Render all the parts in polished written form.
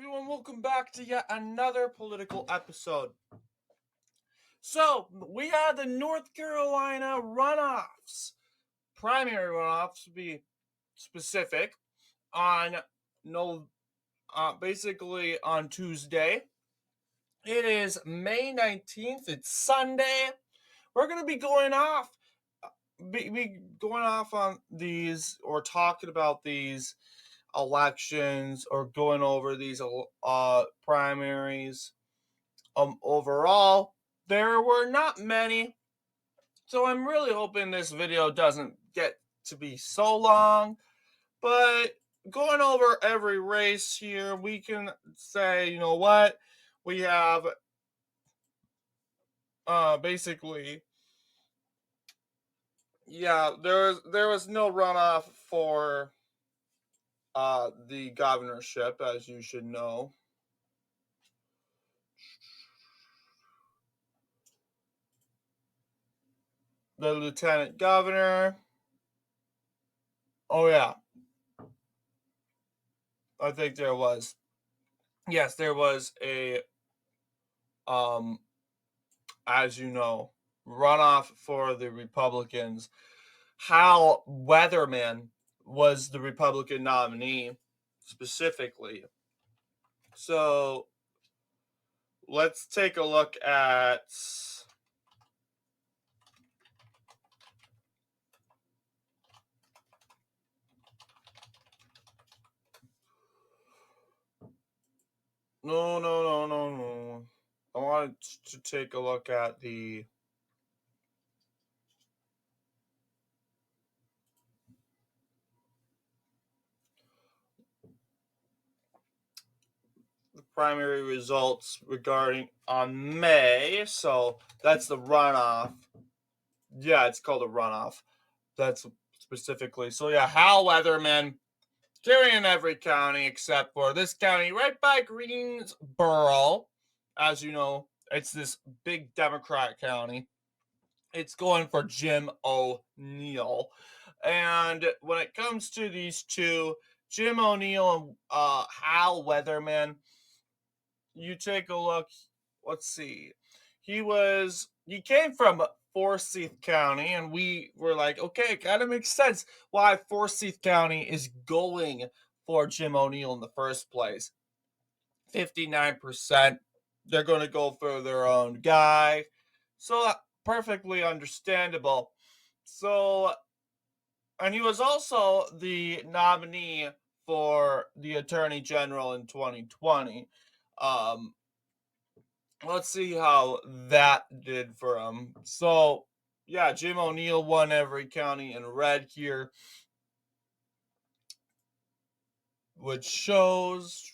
everyone, welcome back to yet another political episode. So, we had the North Carolina runoffs, primary runoffs to be specific, on no, basically on Tuesday. It is May 19th, it's Sunday. We're going to be going off, be going off on these, or talking about these elections, or going over these primaries. Overall, there were not many, so I'm really hoping this video doesn't get to be so long. But going over every race here, we can say, you know what, we have basically, yeah, there was no runoff for the governorship, as you should know. The lieutenant governor. Oh yeah, I think there was. Yes, there was a as you know, runoff for the Republicans. Hal Weatherman was the Republican nominee specifically. So let's take a look at no. I wanted to take a look at the primary results regarding on May. So that's the runoff. Yeah, it's called a runoff. That's specifically. So yeah, Hal Weatherman carrying every county except for this county right by Greensboro. As you know, it's this big Democrat county. It's going for Jim O'Neill. And when it comes to these two, Jim O'Neill and Hal Weatherman, you take a look. Let's see. He came from Forsyth County, and we were like, okay, it kind of makes sense why Forsyth County is going for Jim O'Neill in the first place. 59%. They're going to go for their own guy. So perfectly understandable. So, and he was also the nominee for the Attorney General in 2020. Um, let's see how that did for him. So, yeah, Jim O'Neill won every county in red here, which shows,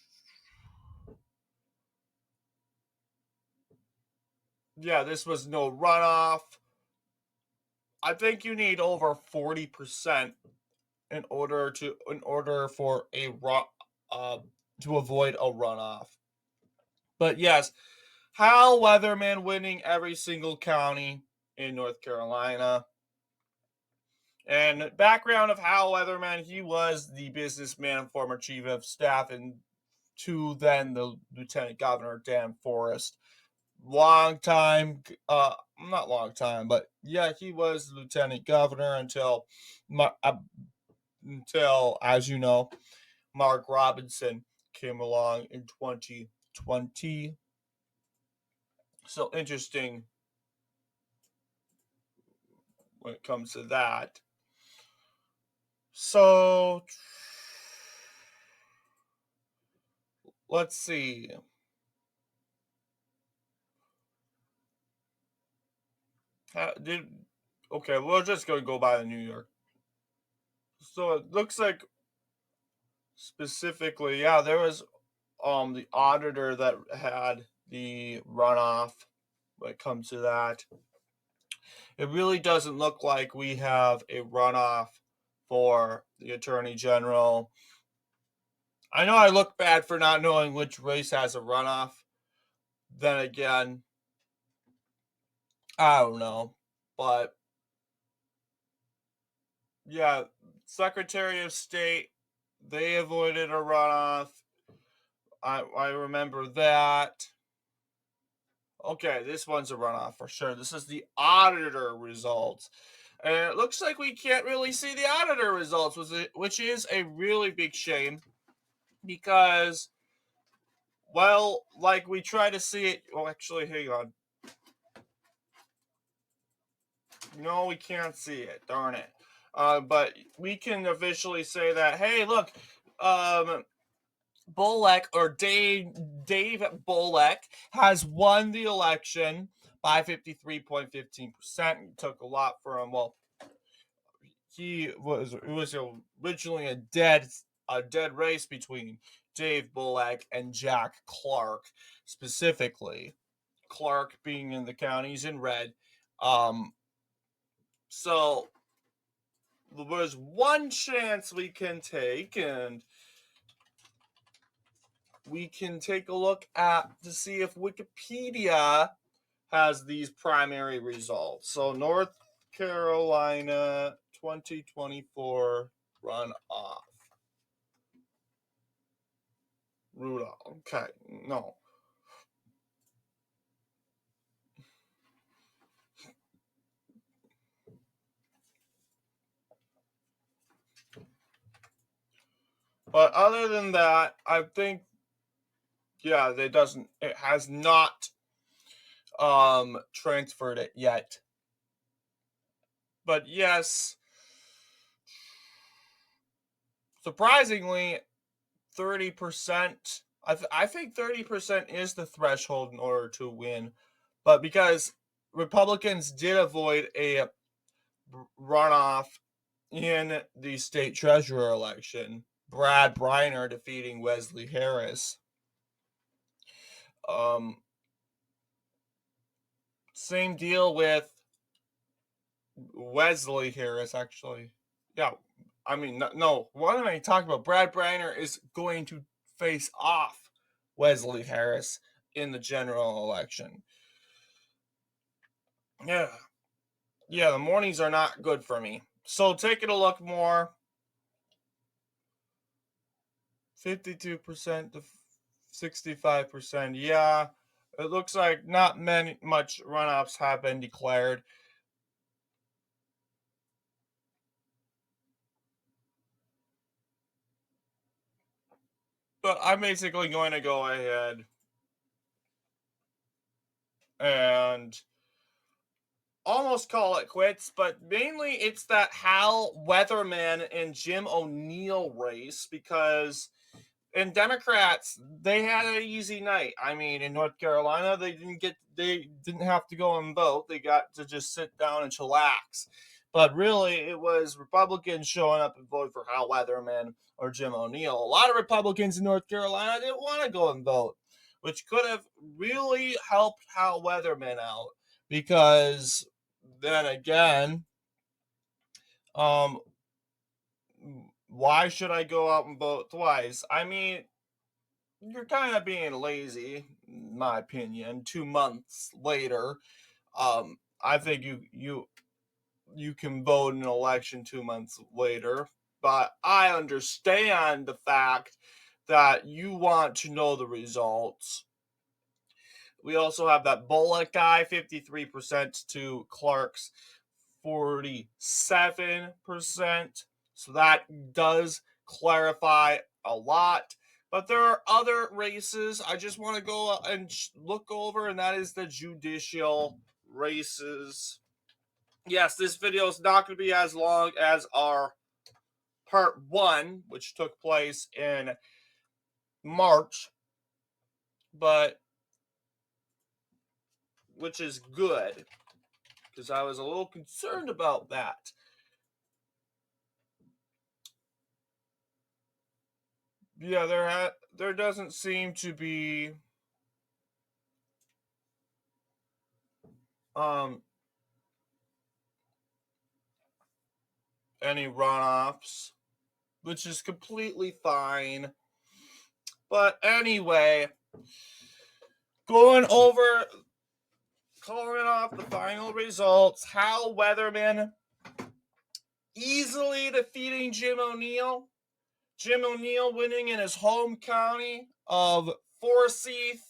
yeah, this was no runoff. I think you need over 40% in order for a to avoid a runoff. But yes, Hal Weatherman winning every single county in North Carolina. And background of Hal Weatherman, he was the businessman and former chief of staff and to then the Lieutenant Governor Dan Forrest. Long time, not long time, but yeah, he was Lieutenant Governor until, as you know, Mark Robinson came along in 2020. So interesting when it comes to that. So let's see. Okay, we're just gonna go by the New York. So it looks like specifically, yeah, there was the auditor that had the runoff when it comes to that. It really doesn't look like we have a runoff for the Attorney General. I know I look bad for not knowing which race has a runoff. Then again, I don't know. But yeah, Secretary of State, they avoided a runoff. I remember that. Okay, this one's a runoff for sure. This is the auditor results. And it looks like we can't really see the auditor results, which is a really big shame because, well, like we try to see it. Well, actually, hang on. No, we can't see it. Darn it. But we can officially say that, hey, look, um, Bullock or Dave Bullock has won the election by 53.15%. It took a lot for him. Well, it was originally a dead race between Dave Bullock and Jack Clark, specifically. Clark being in the counties in red. Um, so there's one chance we can take, and we can take a look at to see if Wikipedia has these primary results. So North Carolina 2024 runoff. Rudolph. Okay, no. But other than that, I think it has not transferred it yet. But yes, surprisingly 30%. I think 30% is the threshold in order to win. But because Republicans did avoid a runoff in the state treasurer election, Brad Briner defeating Wesley Harris. Same deal with Wesley Harris, actually. Yeah, I mean, no. What am I talking about? Brad Briner is going to face off Wesley Harris in the general election. Yeah. Yeah, the mornings are not good for me. So taking a look more, 52% to 65%. Yeah, it looks like not much runoffs have been declared. But I'm basically going to go ahead and almost call it quits, but mainly it's that Hal Weatherman and Jim O'Neill race because in Democrats they had an easy night. I mean, in North Carolina they didn't have to go and vote. They got to just sit down and chillax. But really, it was Republicans showing up and voting for Hal Weatherman or Jim O'Neill. A lot of Republicans in North Carolina didn't want to go and vote, which could have really helped Hal Weatherman out because then again, um, why should I go out and vote twice? I mean, you're kind of being lazy, in my opinion. 2 months later, I think you can vote in an election 2 months later, but I understand the fact that you want to know the results. We also have that Bullock guy, 53% to Clark's 47%. So that does clarify a lot. But there are other races I just want to go and look over, and that is the judicial races. Yes, this video is not going to be as long as our part one, which took place in March, but which is good because I was a little concerned about that. Yeah, there doesn't seem to be any runoffs, which is completely fine. But anyway, going over, calling off the final results, Hal Weatherman easily defeating Jim O'Neill, Jim O'Neill winning in his home county of Forsyth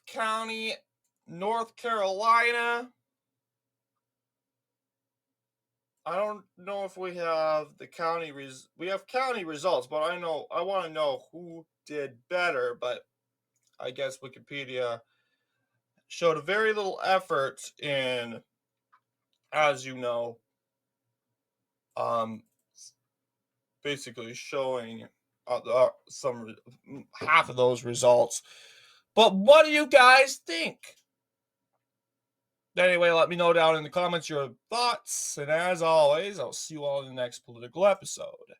County, North Carolina. I don't know if we have the county we have county results, but I want to know who did better, but I guess Wikipedia showed a very little effort in, as you know, um basically showing some half of those results. But what do you guys think? Anyway, let me know down in the comments your thoughts. And as always, I'll see you all in the next political episode.